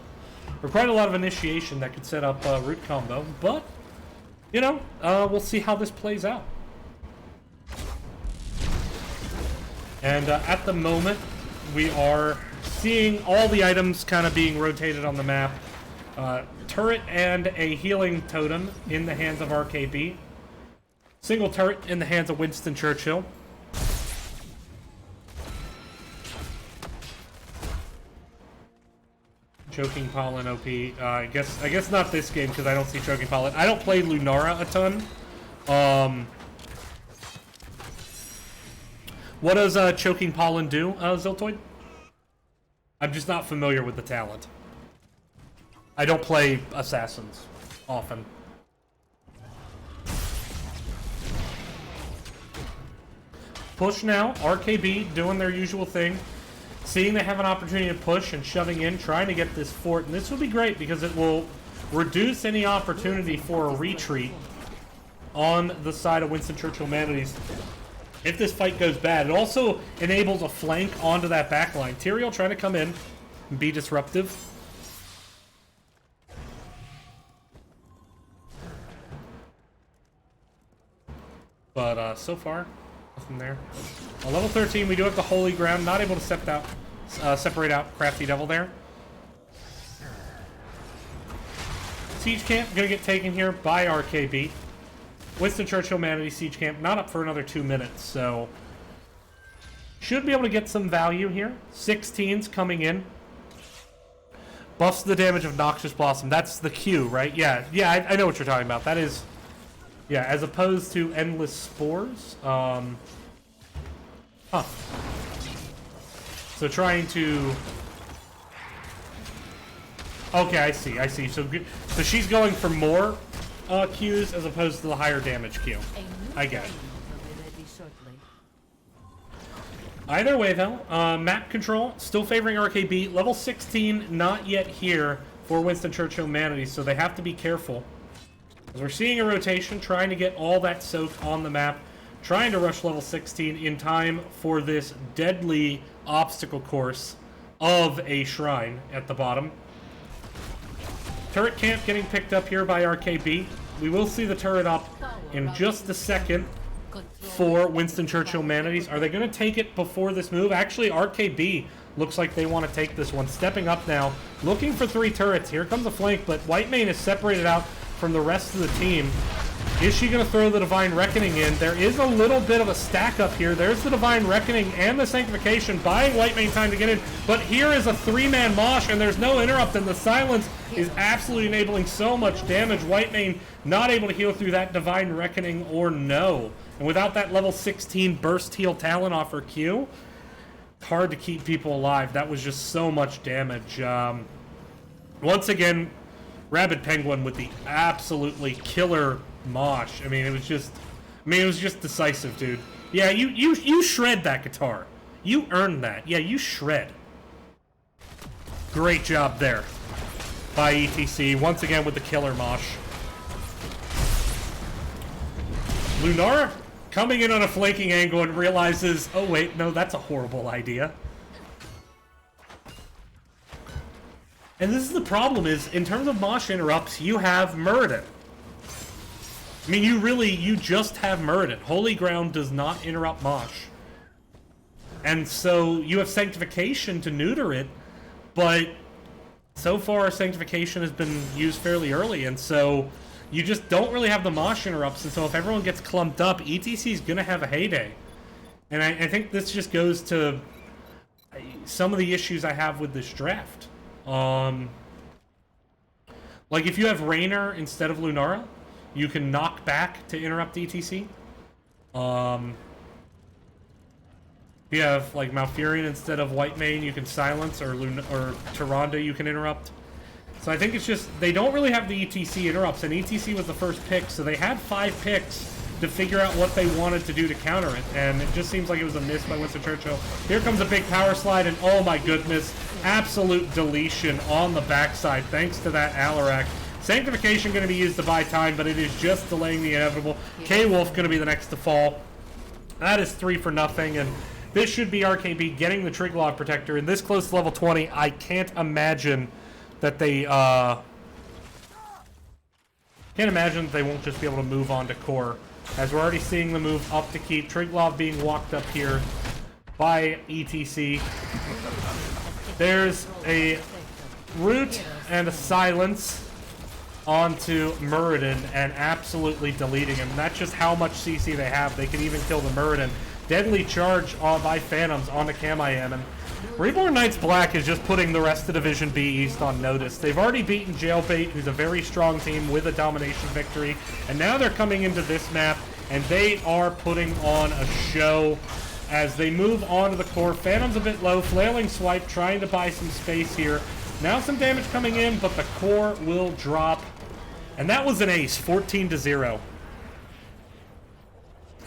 Or quite a lot of initiation that could set up root combo. But you know, we'll see how this plays out. And at the moment, we are seeing all the items kind of being rotated on the map. Turret and a healing totem in the hands of RKB. Single turret in the hands of Winston Churchill. Choking Pollen OP. I guess not this game because I don't see Choking Pollen. I don't play Lunara a ton. What does Choking Pollen do, Ziltoid? I'm just not familiar with the talent. I don't play Assassins often. Push now. RKB doing their usual thing. Seeing they have an opportunity to push and shoving in, trying to get this fort. And this will be great because it will reduce any opportunity for a retreat on the side of Winston Churchill Manatees if this fight goes bad. It also enables a flank onto that backline. Tyrael trying to come in and be disruptive. But so far, nothing there. On level 13, we do have the Holy Ground. Not able to separate out Crafty Devil there. Siege Camp going to get taken here by RKB. Winston Churchill Manatee Siege Camp not up for another 2 minutes, so should be able to get some value here. 16s coming in. Buffs the damage of Noxious Blossom. That's the Q, right? Yeah, I know what you're talking about. That is, yeah, as opposed to Endless Spores. So trying to... Okay, I see. So she's going for more Qs as opposed to the higher damage Q. I get it. Either way, though, map control still favoring RKB. Level 16 not yet here for Winston Churchill Manatees, so they have to be careful. As we're seeing a rotation, trying to get all that soak on the map, trying to rush level 16 in time for this deadly obstacle course of a shrine at the bottom. Turret camp getting picked up here by RKB. we will see the turret up in just a second for Winston Churchill Manatees. Are they going to take it before this move? Actually, RKB looks like they want to take this one. Stepping up now, looking for 3 turrets. Here comes a flank, but Whitemane is separated out from the rest of the team. Is she going to throw the Divine Reckoning in? There is a little bit of a stack up here. There's the Divine Reckoning and the Sanctification, buying Whitemane time to get in. But here is a 3-man mosh, and there's no interrupt, and the silence is absolutely enabling so much damage. Whitemane not able to heal through that Divine Reckoning or no. And without that level 16 burst heal talent off her Q, it's hard to keep people alive. That was just so much damage. Once again, Rabid Penguin with the absolutely killer mosh. I mean, it was just decisive, dude. Yeah, you shred that guitar. You earned that. Yeah, you shred. Great job there by ETC. Once again with the killer mosh. Lunara coming in on a flanking angle and realizes, oh wait, no, that's a horrible idea. And this is the problem is, in terms of mosh interrupts, you have Muradin. I mean, you just have Muradin. Holy Ground does not interrupt mosh. And so you have Sanctification to neuter it, but so far Sanctification has been used fairly early, and so you just don't really have the mosh interrupts, and so if everyone gets clumped up, ETC is going to have a heyday. And I think this just goes to some of the issues I have with this draft. Like if you have Raynor instead of Lunara, you can knock back to interrupt ETC. If you have like Malfurion instead of Whitemane, you can silence, or Tyrande you can interrupt. So I think it's just, they don't really have the ETC interrupts, and ETC was the first pick, so they had 5 picks to figure out what they wanted to do to counter it, and it just seems like it was a miss by Winston Churchill. Here comes a big power slide, and oh my goodness, absolute deletion on the backside, thanks to that Alarak. Sanctification going to be used to buy time, but it is just delaying the inevitable. K-Wolf going to be the next to fall. That is 3 for nothing, and this should be RKB getting the Triglav Protector. In this close to level 20, I can't imagine that they won't just be able to move on to core, as we're already seeing the move up to keep. Triglav being walked up here by ETC. There's a root and a silence onto Muradin and absolutely deleting him. That's just how much CC they have. They can even kill the Muradin. Deadly charge by Phantoms on the Cam-IM, and Reborn Knights Black is just putting the rest of Division B East on notice. They've already beaten Jailbait, who's a very strong team with a domination victory, and now they're coming into this map, and they are putting on a show as they move on to the core. Phantom's a bit low, flailing swipe, trying to buy some space here. Now some damage coming in, but the core will drop, and that was an ace, 14-0.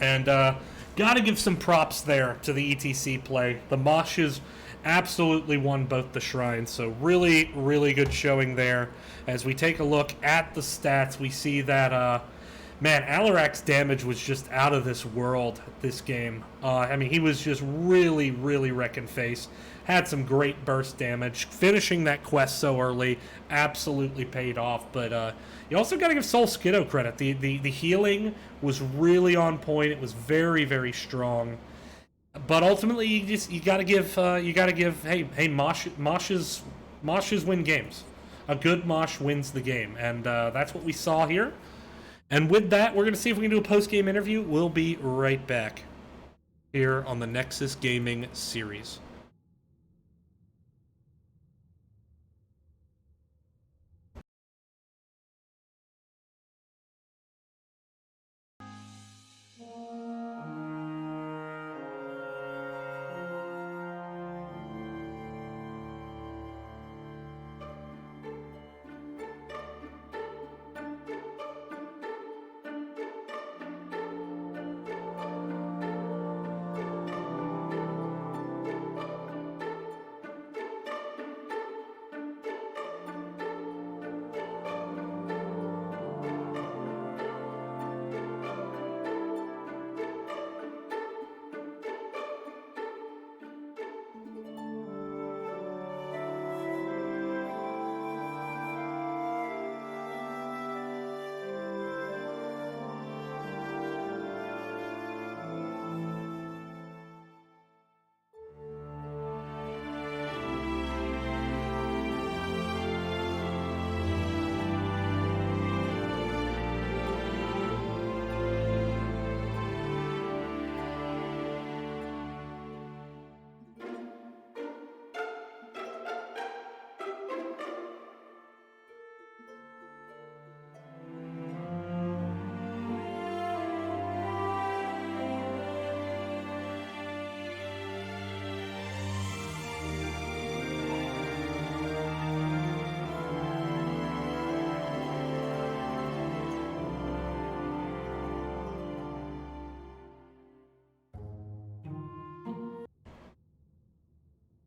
And gotta give some props there to the ETC play. The Moshes absolutely won both the shrines, so really, really good showing there. As we take a look at the stats, we see that, man, Alarak's damage was just out of this world this game. I mean, he was just really, really wrecking face. Had some great burst damage. Finishing that quest so early absolutely paid off, but you also got to give Soul Skiddo credit. The healing was really on point. It was very, very strong. But ultimately, you got to give hey Moshes win games. A good Mosh wins the game, and that's what we saw here. And with that, we're gonna see if we can do a post-game interview. We'll be right back here on the Nexus Gaming series.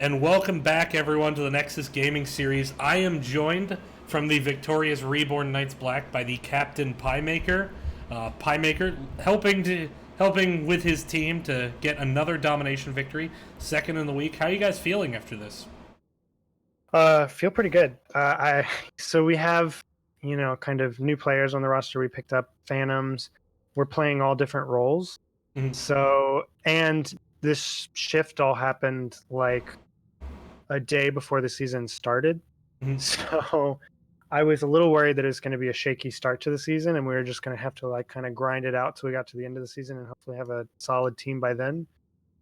And welcome back, everyone, to the Nexus Gaming Series. I am joined from the victorious Reborn Knights Black by the Captain Piemaker. Piemaker helping with his team to get another domination victory, second in the week. How are you guys feeling after this? Feel pretty good. So we have, kind of new players on the roster. We picked up Phantoms. We're playing all different roles. Mhm. So, and this shift all happened like a day before the season started. Mhm. So I was a little worried that it was going to be a shaky start to the season, and we were just going to have to like kind of grind it out till we got to the end of the season and hopefully have a solid team by then.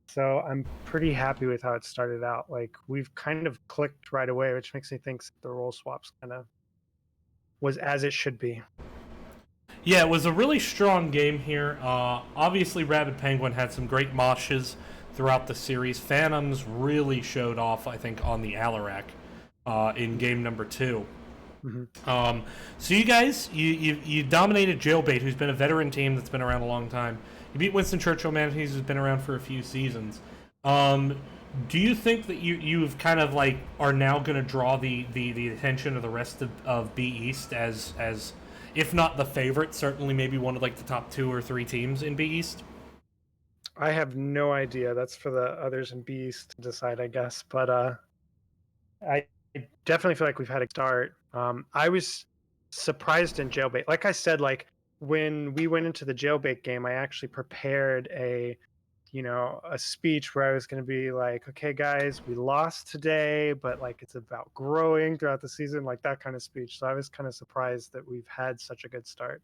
So I'm pretty happy with how it started out. Like we've kind of clicked right away, which makes me think the role swaps kind of was as it should be. Yeah, it was a really strong game here. Obviously, Rabid Penguin had some great moshes throughout the series. Phantoms really showed off, I think, on the Alarak in game number 2. Mm-hmm. So you guys, you dominated Jailbait, who's been a veteran team that's been around a long time. You beat Winston Churchill, Manatees, who's been around for a few seasons. Do you think that you've kind of like are now going to draw the attention of the rest of B East as if not the favorite, certainly maybe one of like the top 2 or 3 teams in B East? I have no idea. That's for the others in B East to decide, I guess. But I definitely feel like we've had a start. I was surprised in Jailbait. Like I said, like when we went into the Jailbait game, I actually prepared a speech where I was going to be like, okay, guys, we lost today, but like it's about growing throughout the season, like that kind of speech. So I was kind of surprised that we've had such a good start.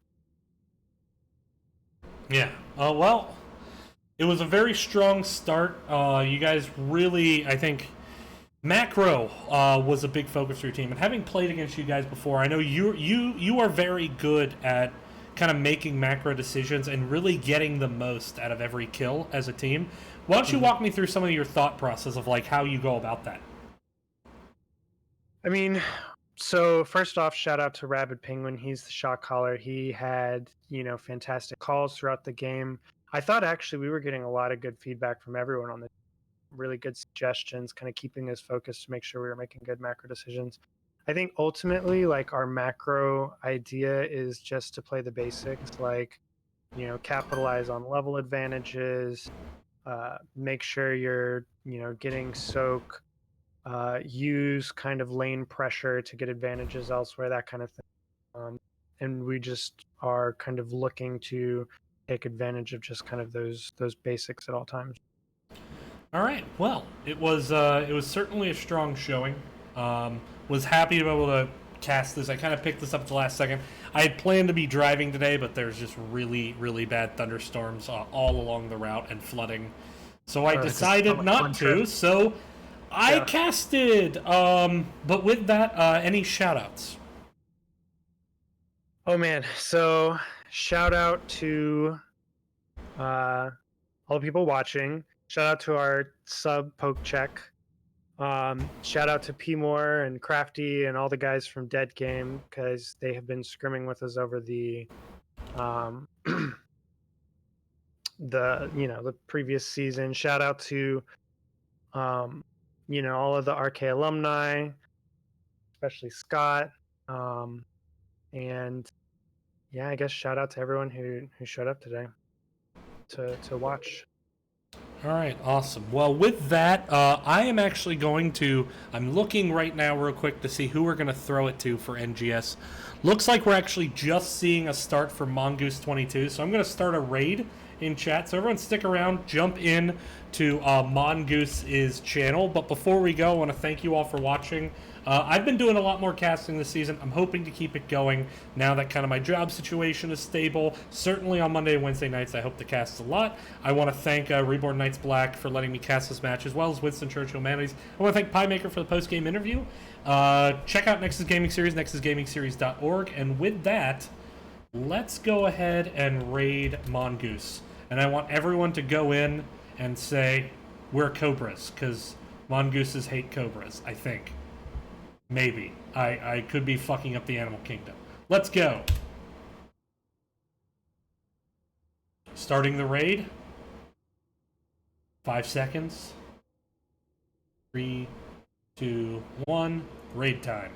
Yeah. Well, it was a very strong start. You guys really, I think, macro was a big focus for your team. And having played against you guys before, I know you are very good at kind of making macro decisions and really getting the most out of every kill as a team. Why don't you walk me through some of your thought process of like how you go about that? I mean, so first off, shout out to Rabid Penguin. He's the shot caller. He had, fantastic calls throughout the game. I thought actually we were getting a lot of good feedback from everyone on the really good suggestions, kind of keeping us focused to make sure we were making good macro decisions. I think ultimately, like our macro idea is just to play the basics, like, capitalize on level advantages, make sure you're, getting soak, use kind of lane pressure to get advantages elsewhere, that kind of thing. And we just are kind of looking to take advantage of just kind of those basics at all times. All right. Well, it was certainly a strong showing. Was happy to be able to cast this. I kind of picked this up at the last second. I had planned to be driving today, but there's just really bad thunderstorms all along the route and flooding. So I decided not to. So I casted. But with that, any shoutouts? Oh man! So shout out to all the people watching. Shout out to our sub Poke Check. Shout out to P More and Crafty and all the guys from Dead Game because they have been scrimming with us over the the previous season. Shout out to all of the RK alumni, especially Scott. And yeah, I guess shout out to everyone who showed up today to watch. All right, awesome. Well, with that, I am actually going to. I'm looking right now, real quick, to see who we're going to throw it to for NGS. Looks like we're actually just seeing a start for Mongoose 22, so I'm going to start a raid in chat. So everyone, stick around, jump in to Mongoose's channel. But before we go, I want to thank you all for watching. I've been doing a lot more casting this season. I'm hoping to keep it going now that kind of my job situation is stable. Certainly on Monday and Wednesday nights, I hope to cast a lot. I want to thank Reborn Knights Black for letting me cast this match, as well as Winston Churchill Manatees. I want to thank Piemaker for the post-game interview. Check out Nexus Gaming Series, nexusgamingseries.org. And with that, let's go ahead and raid Mongoose. And I want everyone to go in and say, we're Cobras, because Mongooses hate Cobras, I think. Maybe. I could be fucking up the animal kingdom. Let's go. Starting the raid. 5 seconds. 3, 2, 1, raid time.